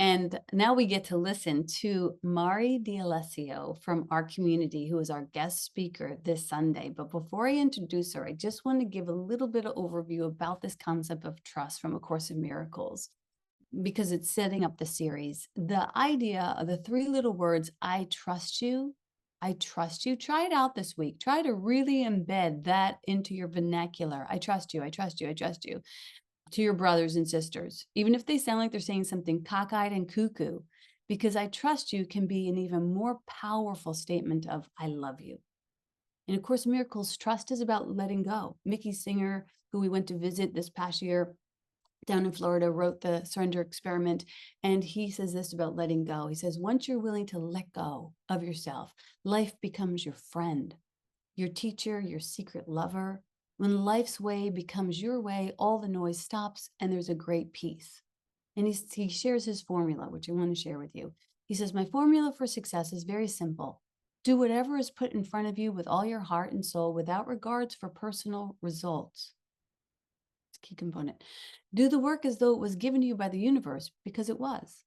And now we get to listen to Mari D'Alessio from our community, who is our guest speaker this Sunday. But before I introduce her, I just want to give a little bit of overview about this concept of trust from A Course in Miracles, because it's setting up the series. The idea of the three little words, I trust you, I trust you. Try it out this week. Try to really embed that into your vernacular. I trust you, I trust you, I trust you, to your brothers and sisters, even if they sound like they're saying something cockeyed and cuckoo, because I trust you can be an even more powerful statement of I love you. In A Course in Miracles, trust is about letting go. Mickey Singer, who we went to visit this past year down in Florida, wrote the Surrender Experiment, and he says this about letting go. He says, once you're willing to let go of yourself, life becomes your friend, your teacher, your secret lover. When life's way becomes your way, all the noise stops and there's a great peace. And he shares his formula, which I want to share with you. He says, my formula for success is very simple. Do whatever is put in front of you with all your heart and soul without regards for personal results. It's a key component. Do the work as though it was given to you by the universe, because it was.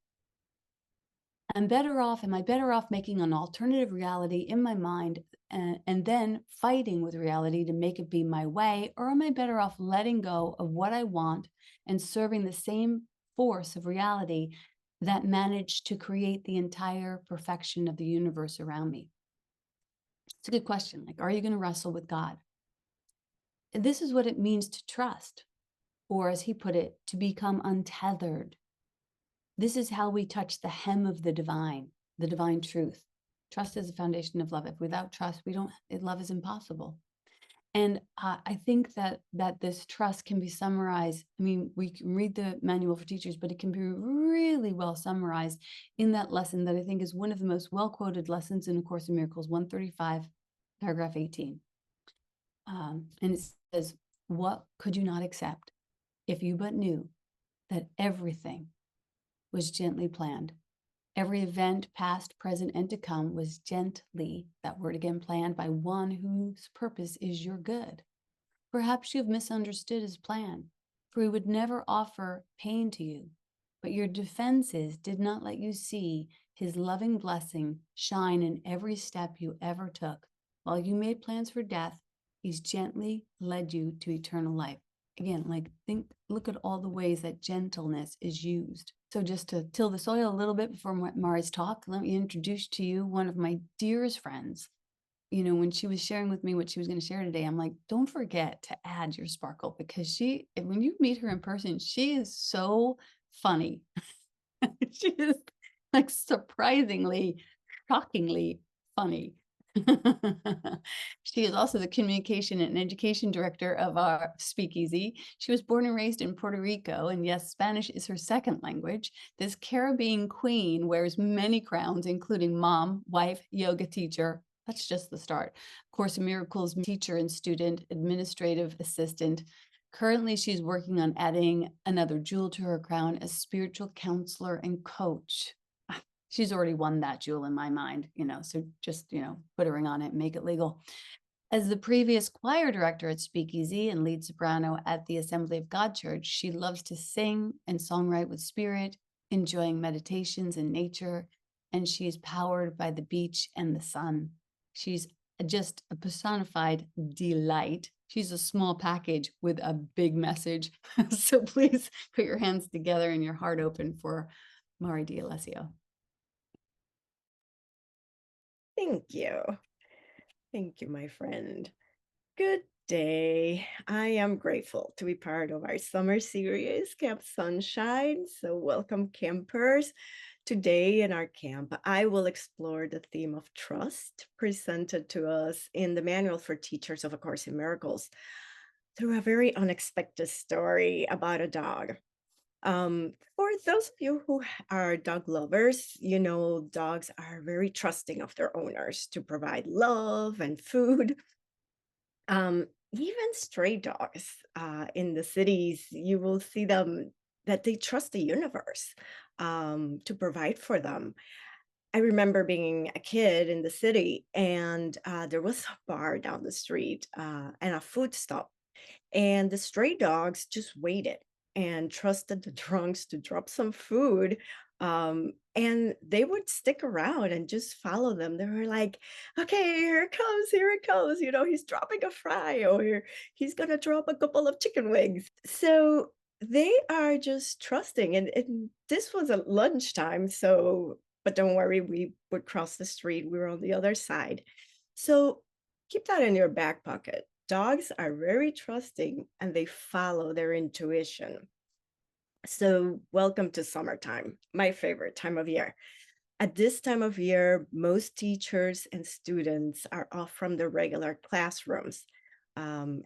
Am I better off making an alternative reality in my mind and then fighting with reality to make it be my way? Or am I better off letting go of what I want and serving the same force of reality that managed to create the entire perfection of the universe around me? It's a good question. Like, are you going to wrestle with God? And this is what it means to trust, or as he put it, to become untethered. This is how we touch the hem of the divine truth. Trust is the foundation of love. If without trust, love is impossible. And I think that this trust can be summarized. I mean, we can read the manual for teachers, but it can be really well summarized in that lesson that I think is one of the most well-quoted lessons in A Course in Miracles, 135, paragraph 18. And it says, what could you not accept if you but knew that everything was gently planned? Every event, past, present, and to come, was gently, that word again, planned by one whose purpose is your good. Perhaps you've misunderstood his plan, for he would never offer pain to you, but your defenses did not let you see his loving blessing shine in every step you ever took. While you made plans for death, he's gently led you to eternal life. Again, look at all the ways that gentleness is used. So just to till the soil a little bit before Mari's talk, let me introduce to you one of my dearest friends. You know, when she was sharing with me what she was going to share today, I'm like, don't forget to add your sparkle, because when you meet her in person, she is so funny. She is like surprisingly, shockingly funny. She is also the communication and education director of our SpeakEasy. She was born and raised in Puerto Rico, and yes, Spanish is her second language. This Caribbean queen wears many crowns, including mom, wife, yoga teacher. That's just the start. Course in Miracles teacher and student, administrative assistant. Currently, she's working on adding another jewel to her crown as spiritual counselor and coach. She's already won that jewel in my mind, so just, put a ring on it and make it legal. As the previous choir director at SpeakEasy and lead soprano at the Assembly of God Church, she loves to sing and songwrite with spirit, enjoying meditations in nature, and she is powered by the beach and the sun. She's just a personified delight. She's a small package with a big message. So please put your hands together and your heart open for Mari D'Alessio. Thank you. Thank you, my friend. Good day. I am grateful to be part of our summer series, Camp Sunshine. So welcome, campers. Today in our camp, I will explore the theme of trust presented to us in the Manual for Teachers of A Course in Miracles through a very unexpected story about a dog. For those of you who are dog lovers, dogs are very trusting of their owners to provide love and food. Even stray dogs in the cities, you will see them that they trust the universe to provide for them. I remember being a kid in the city, and there was a bar down the street and a food stop, and the stray dogs just waited and trusted the drunks to drop some food And they would stick around and just follow them. They were like, okay, here it comes. He's dropping a fry, or he's going to drop a couple of chicken wings. So they are just trusting. And this was at lunchtime. So, but don't worry, we would cross the street. We were on the other side. So keep that in your back pocket. Dogs are very trusting and they follow their intuition. So, welcome to summertime, my favorite time of year. At this time of year, most teachers and students are off from their regular classrooms,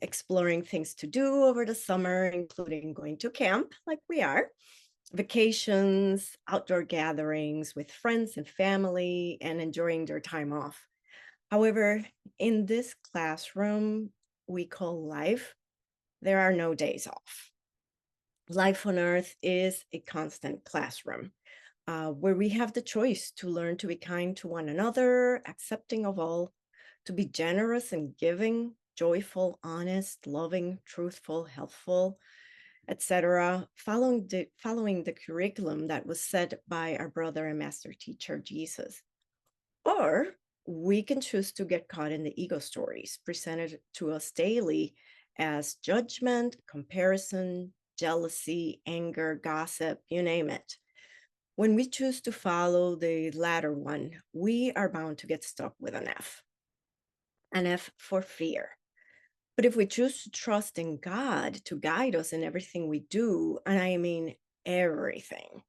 exploring things to do over the summer, including going to camp, like we are, vacations, outdoor gatherings with friends and family, and enjoying their time off. However, in this classroom we call life, there are no days off. Life on Earth is a constant classroom where we have the choice to learn to be kind to one another, accepting of all, to be generous and giving, joyful, honest, loving, truthful, helpful, etc., following the curriculum that was set by our brother and master teacher, Jesus. Or we can choose to get caught in the ego stories presented to us daily as judgment, comparison, jealousy, anger, gossip, you name it. When we choose to follow the latter one, we are bound to get stuck with an F for fear. But if we choose to trust in God to guide us in everything we do, and I mean everything,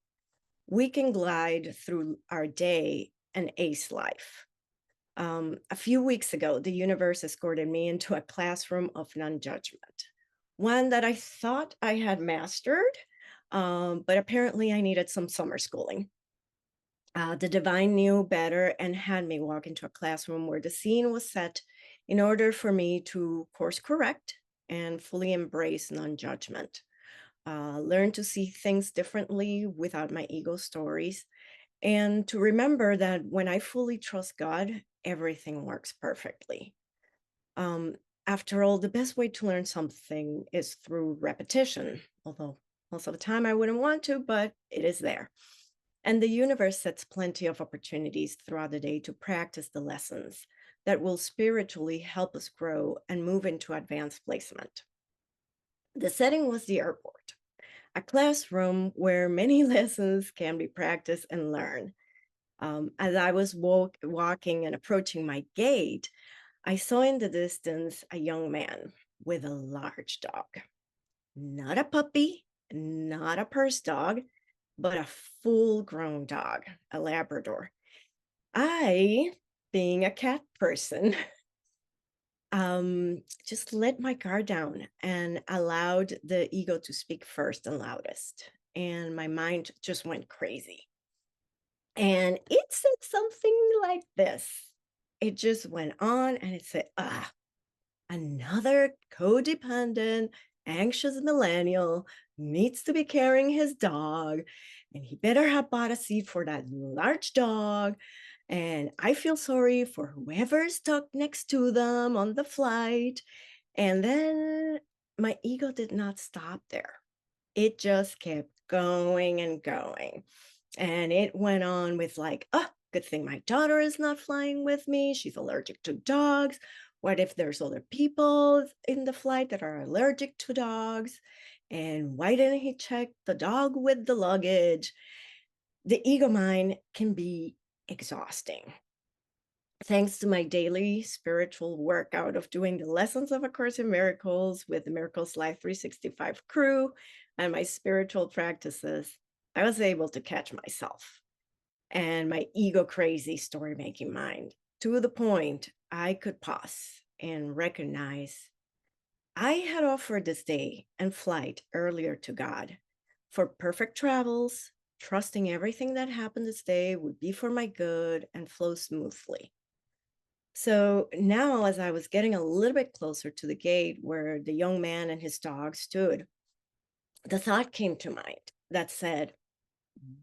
we can glide through our day and ace life. A few weeks ago, the universe escorted me into a classroom of non judgment, one that I thought I had mastered, but apparently I needed some summer schooling. The divine knew better and had me walk into a classroom where the scene was set in order for me to course correct and fully embrace non judgment, learn to see things differently without my ego stories, and to remember that when I fully trust God, everything works perfectly. Um, After all, the best way to learn something is through repetition, although most of the time I wouldn't want to, but it is there. And the universe sets plenty of opportunities throughout the day to practice the lessons that will spiritually help us grow and move into advanced placement. The setting was the airport, a classroom where many lessons can be practiced and learned. As I was walking and approaching my gate, I saw in the distance a young man with a large dog, not a puppy, not a purse dog, but a full grown dog, a Labrador. I, being a cat person, just let my guard down and allowed the ego to speak first and loudest. And my mind just went crazy. And it said something like this. It just went on and it said, another codependent, anxious millennial needs to be carrying his dog, and he better have bought a seat for that large dog. And I feel sorry for whoever's stuck next to them on the flight. And then my ego did not stop there. It just kept going and going. And it went on with like, oh, good thing my daughter is not flying with me. She's allergic to dogs. What if there's other people in the flight that are allergic to dogs? And why didn't he check the dog with the luggage? The ego mind can be exhausting. Thanks to my daily spiritual workout of doing the lessons of A Course in Miracles with the Miracles Life 365 crew and my spiritual practices, I was able to catch myself and my ego crazy story making mind to the point I could pause and recognize I had offered this day and flight earlier to God for perfect travels, trusting everything that happened this day would be for my good and flow smoothly. So now, as I was getting a little bit closer to the gate where the young man and his dog stood, the thought came to mind that said,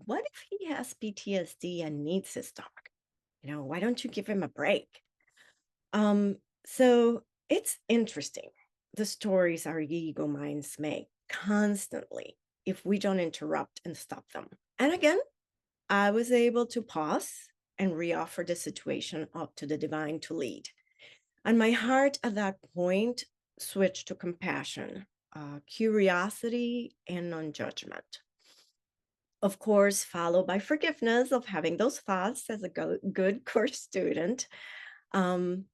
what if he has PTSD and needs his dog? Why don't you give him a break? So it's interesting the stories our ego minds make constantly if we don't interrupt and stop them. And again, I was able to pause and reoffer the situation up to the divine to lead. And my heart at that point switched to compassion, curiosity, and non judgment. Of course, followed by forgiveness of having those thoughts as a good course student, um,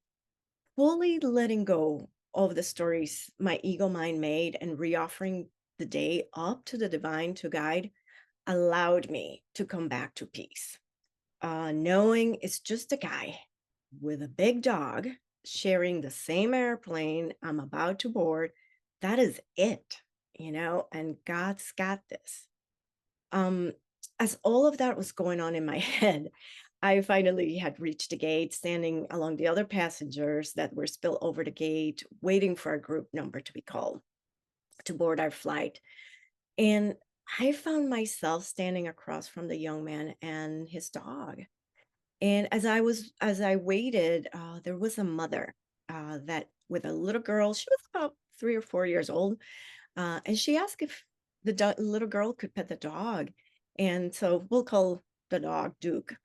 fully letting go of the stories my ego mind made and reoffering the day up to the divine to guide allowed me to come back to peace. Knowing it's just a guy with a big dog sharing the same airplane I'm about to board, that is it, and God's got this. Um, as all of that was going on in my head, I finally had reached the gate, standing along the other passengers that were still over the gate, waiting for our group number to be called to board our flight. And I found myself standing across from the young man and his dog. And as I waited, there was a mother that with a little girl. She was about 3 or 4 years old, and she asked if the little girl could pet the dog. And so we'll call the dog Duke.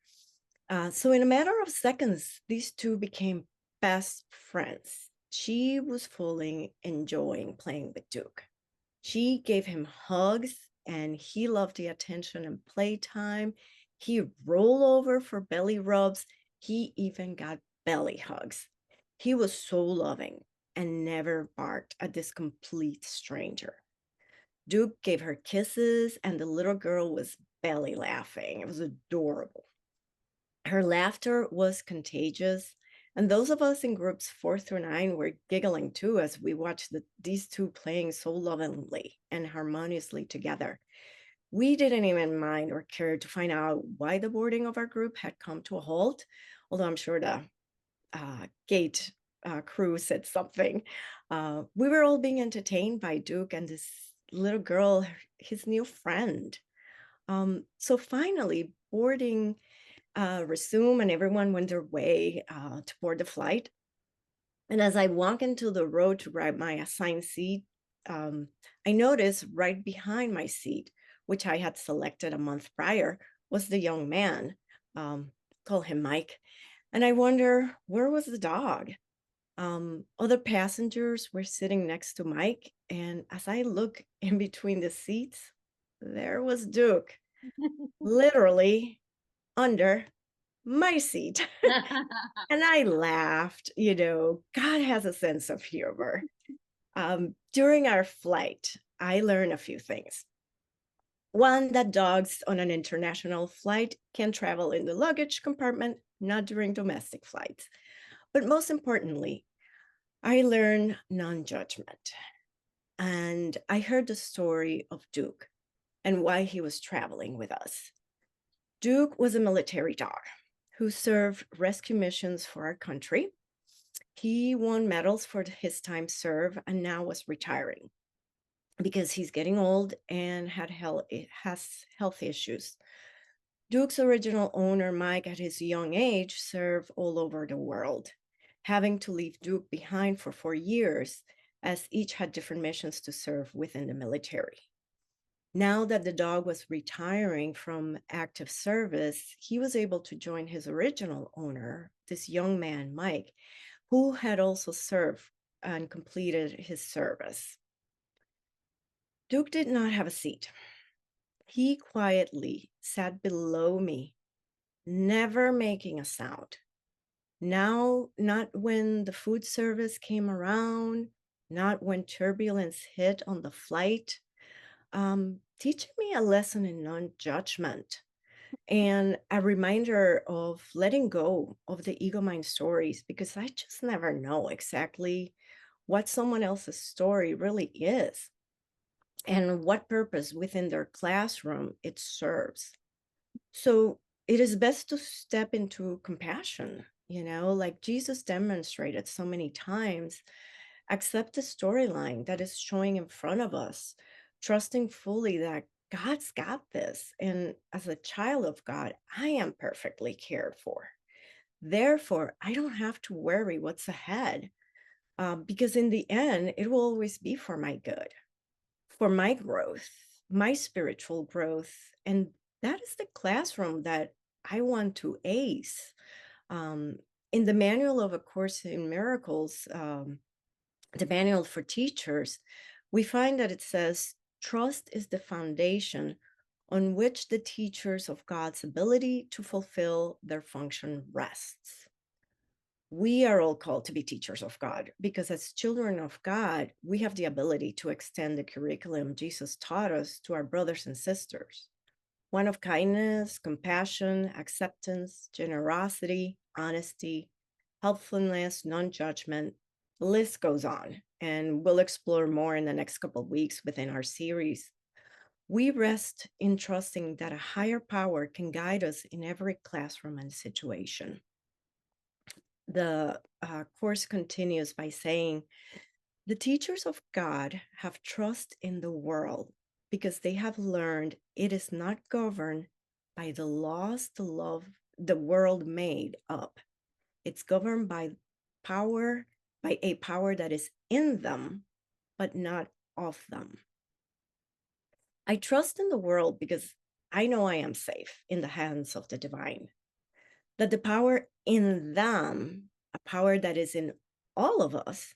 So in a matter of seconds, these two became best friends. She was fully enjoying playing with Duke. She gave him hugs and he loved the attention and playtime. He rolled over for belly rubs. He even got belly hugs. He was so loving and never barked at this complete stranger. Duke gave her kisses and the little girl was belly laughing. It was adorable. Her laughter was contagious, and those of us in groups 4 through 9 were giggling too as we watched these two playing so lovingly and harmoniously together. We didn't even mind or care to find out why the boarding of our group had come to a halt, although I'm sure the gate crew said something. We were all being entertained by Duke and this little girl, his new friend. So finally, boarding resume and everyone went their way to board the flight. And as I walk into the row to grab my assigned seat, um, I noticed right behind my seat, which I had selected a month prior, was the young man. Call him Mike. And I wonder, where was the dog? Other passengers were sitting next to Mike. And as I look in between the seats, there was Duke, literally under my seat. And I laughed, God has a sense of humor. During our flight, I learned a few things. One, that dogs on an international flight can travel in the luggage compartment, not during domestic flights. But most importantly, I learned non judgment. And I heard the story of Duke and why he was traveling with us. Duke was a military dog who served rescue missions for our country. He won medals for his time served and now was retiring because he's getting old and has health issues. Duke's original owner, Mike, at his young age, served all over the world, having to leave Duke behind for 4 years as each had different missions to serve within the military. Now that the dog was retiring from active service, he was able to join his original owner, this young man, Mike, who had also served and completed his service. Duke did not have a seat. He quietly sat below me, never making a sound. Now, not when the food service came around, not when turbulence hit on the flight, teaching me a lesson in non judgment and a reminder of letting go of the ego mind stories because I just never know exactly what someone else's story really is and what purpose within their classroom it serves. So it is best to step into compassion, like Jesus demonstrated so many times. Accept the storyline that is showing in front of us, trusting fully that God's got this. And as a child of God, I am perfectly cared for. Therefore, I don't have to worry what's ahead because in the end, it will always be for my good, for my growth, my spiritual growth, and That is the classroom that I want to ace. Um, in the manual of A Course in Miracles, the manual for teachers, we find that it says trust is the foundation on which the teachers of God's ability to fulfill their function rests. We are all called to be teachers of God because, as children of God, we have the ability to extend the curriculum Jesus taught us to our brothers and sisters, one of kindness, compassion, acceptance, generosity, honesty, helpfulness, non judgment. The list goes on, and we'll explore more in the next couple of weeks within our series. We rest in trusting that a higher power can guide us in every classroom and situation. The course continues by saying, the teachers of God have trust in the world because they have learned it is not governed by the laws the world made up. It's governed power, by a power that is in them, but not of them. I trust in the world because I know I am safe in the hands of the divine, that the power in them, a power that is in all of us,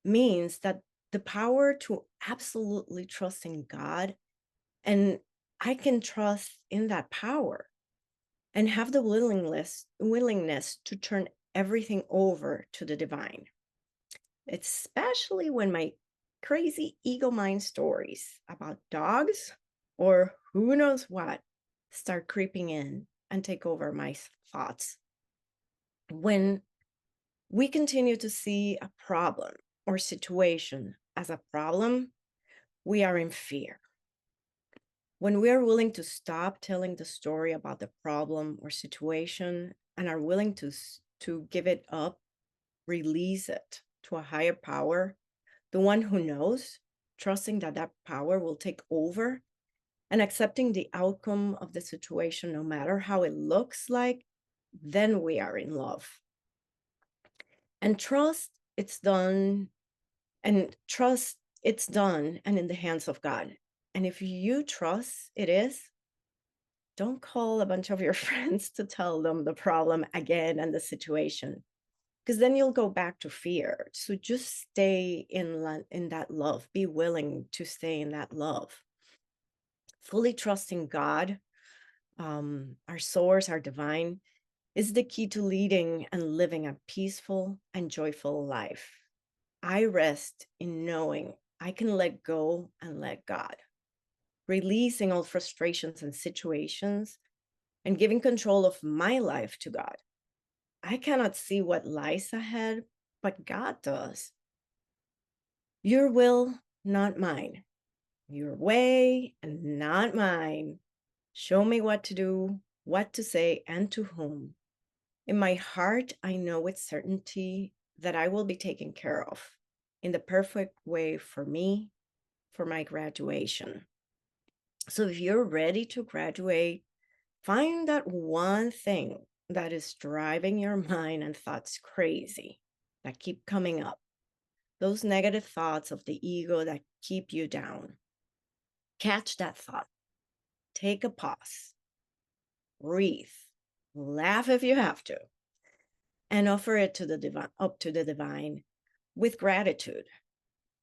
means that the power to absolutely trust in God, and I can trust in that power and have the willingness to turn everything over to the divine, especially when my crazy ego mind stories about dogs or who knows what start creeping in and take over my thoughts. When we continue to see a problem or situation as a problem, we are in fear. When we are willing to stop telling the story about the problem or situation and are willing to give it up, release it to a higher power, the one who knows, trusting that that power will take over and accepting the outcome of the situation, no matter how it looks like, then we are in love. And trust it's done and in the hands of God. And if you trust it is, don't call a bunch of your friends to tell them the problem again and the situation, because then you'll go back to fear. So just stay in that love. Be willing to stay in that love. Fully trusting God, our source, our divine, is the key to leading and living a peaceful and joyful life. I rest in knowing I can let go and let God, releasing all frustrations and situations and giving control of my life to God. I cannot see what lies ahead, but God does. Your will, not mine. Your way, and not mine. Show me what to do, what to say, and to whom. In my heart, I know with certainty that I will be taken care of in the perfect way for me, for my graduation. So if you're ready to graduate, find that one thing that is driving your mind and thoughts crazy, that keep coming up. Those negative thoughts of the ego that keep you down. Catch that thought. Take a pause. Breathe. Laugh if you have to. And offer it to the divine, up to the divine with gratitude.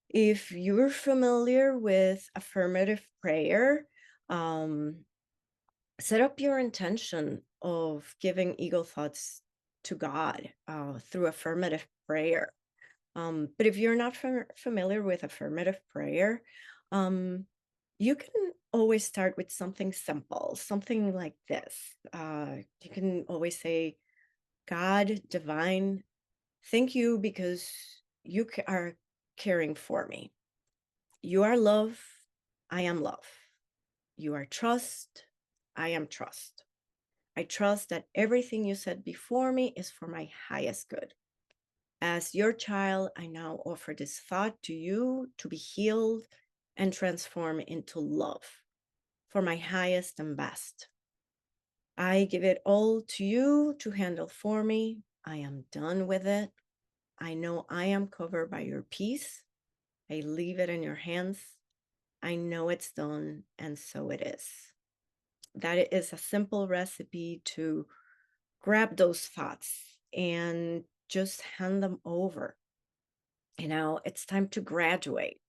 If you're familiar with affirmative prayer, set up your intention of giving ego thoughts to God through affirmative prayer. But if you're not familiar with affirmative prayer, you can always start with something simple, something like this. You can always say, God, divine, thank you because you are caring for me. You are love. I am love. You are trust. I am trust. I trust that everything you said before me is for my highest good. As your child, I now offer this thought to you to be healed and transformed into love for my highest and best. I give it all to you to handle for me. I am done with it. I know I am covered by your peace. I leave it in your hands. I know it's done, and so it is. that it is a simple recipe to grab those thoughts and just hand them over. It's time to graduate.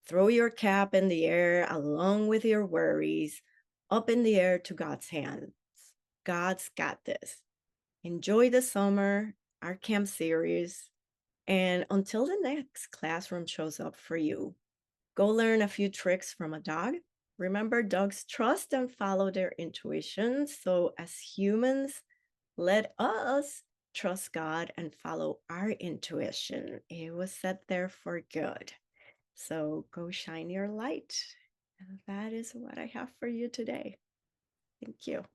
Throw your cap in the air along with your worries up in the air to God's hands. God's got this. Enjoy the summer, our camp series, and until the next classroom shows up for you, go learn a few tricks from a dog. Remember, dogs trust and follow their intuition. So, as humans, let us trust God and follow our intuition. It was set there for good. So, go shine your light. And that is what I have for you today. Thank you.